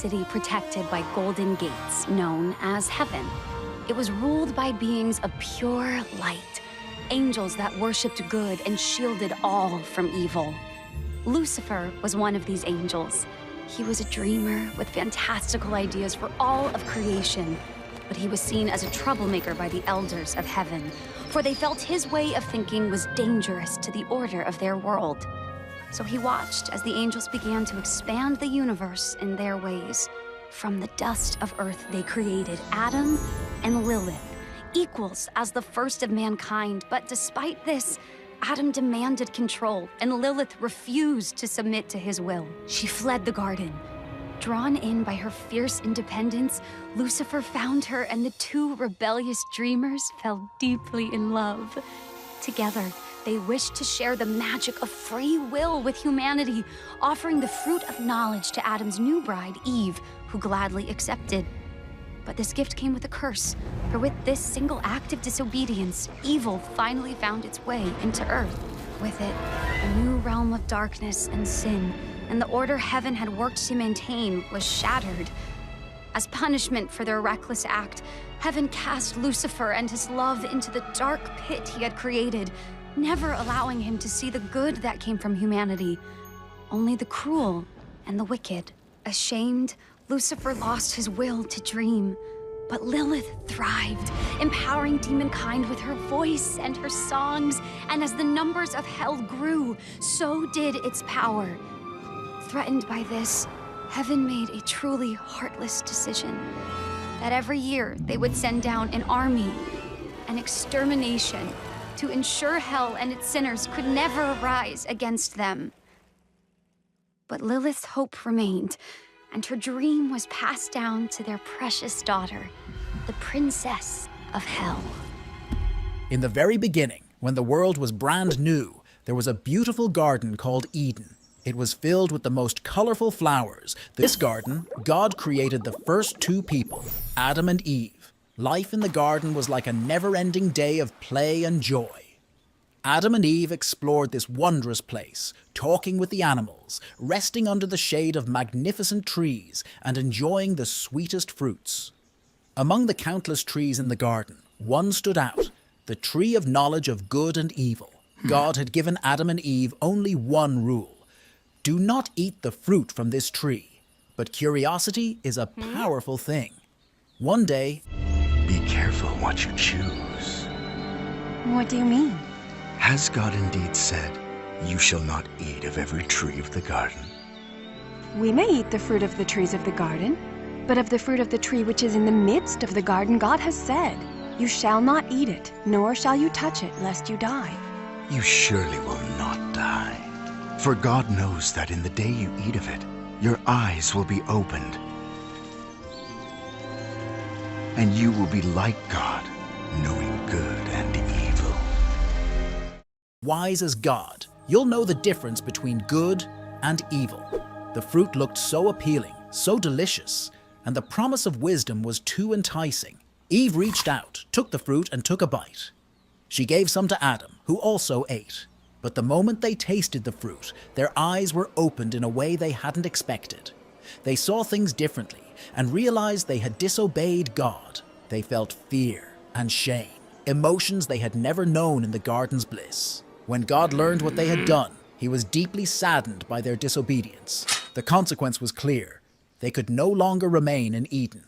city protected by golden gates known as heaven. It was ruled by beings of pure light, angels that worshipped good and shielded all from evil. Lucifer was one of these angels. He was a dreamer with fantastical ideas for all of creation, but he was seen as a troublemaker by the elders of heaven, for they felt his way of thinking was dangerous to the order of their world. So he watched as the angels began to expand the universe in their ways. From the dust of earth they created Adam and Lilith, equals as the first of mankind, but despite this, Adam demanded control, and Lilith refused to submit to his will. She fled the garden. Drawn in by her fierce independence, Lucifer found her, and the two rebellious dreamers fell deeply in love. Together, they wished to share the magic of free will with humanity, offering the fruit of knowledge to Adam's new bride, Eve, who gladly accepted. But this gift came with a curse, for with this single act of disobedience, evil finally found its way into Earth. With it, a new realm of darkness and sin, and the order heaven had worked to maintain was shattered. As punishment for their reckless act, heaven cast Lucifer and his love into the dark pit he had created, never allowing him to see the good that came from humanity, only the cruel and the wicked. Ashamed, Lucifer lost his will to dream, but Lilith thrived, empowering demonkind with her voice and her songs, and as the numbers of hell grew, so did its power. Threatened by this, heaven made a truly heartless decision, that every year they would send down an army, an extermination, to ensure hell and its sinners could never rise against them. But Lilith's hope remained, and her dream was passed down to their precious daughter, the Princess of Hell. In the very beginning, when the world was brand new, there was a beautiful garden called Eden. It was filled with the most colorful flowers. This garden, God created the first two people, Adam and Eve. Life in the garden was like a never-ending day of play and joy. Adam and Eve explored this wondrous place, talking with the animals, resting under the shade of magnificent trees, and enjoying the sweetest fruits. Among the countless trees in the garden, one stood out, the tree of knowledge of good and evil. God had given Adam and Eve only one rule: do not eat the fruit from this tree. But curiosity is a powerful thing. One day, be careful what you choose. What do you mean? Has God indeed said, you shall not eat of every tree of the garden? We may eat the fruit of the trees of the garden, but of the fruit of the tree which is in the midst of the garden, God has said, you shall not eat it, nor shall you touch it, lest you die. You surely will not die. For God knows that in the day you eat of it, your eyes will be opened, and you will be like God, knowing good and evil. wise as God, you'll know the difference between good and evil. The fruit looked so appealing, so delicious, and the promise of wisdom was too enticing. Eve reached out, took the fruit, and took a bite. She gave some to Adam, who also ate. But the moment they tasted the fruit, their eyes were opened in a way they hadn't expected. They saw things differently and realized they had disobeyed God. They felt fear and shame, emotions they had never known in the garden's bliss. When God learned what they had done, he was deeply saddened by their disobedience. The consequence was clear. They could no longer remain in Eden.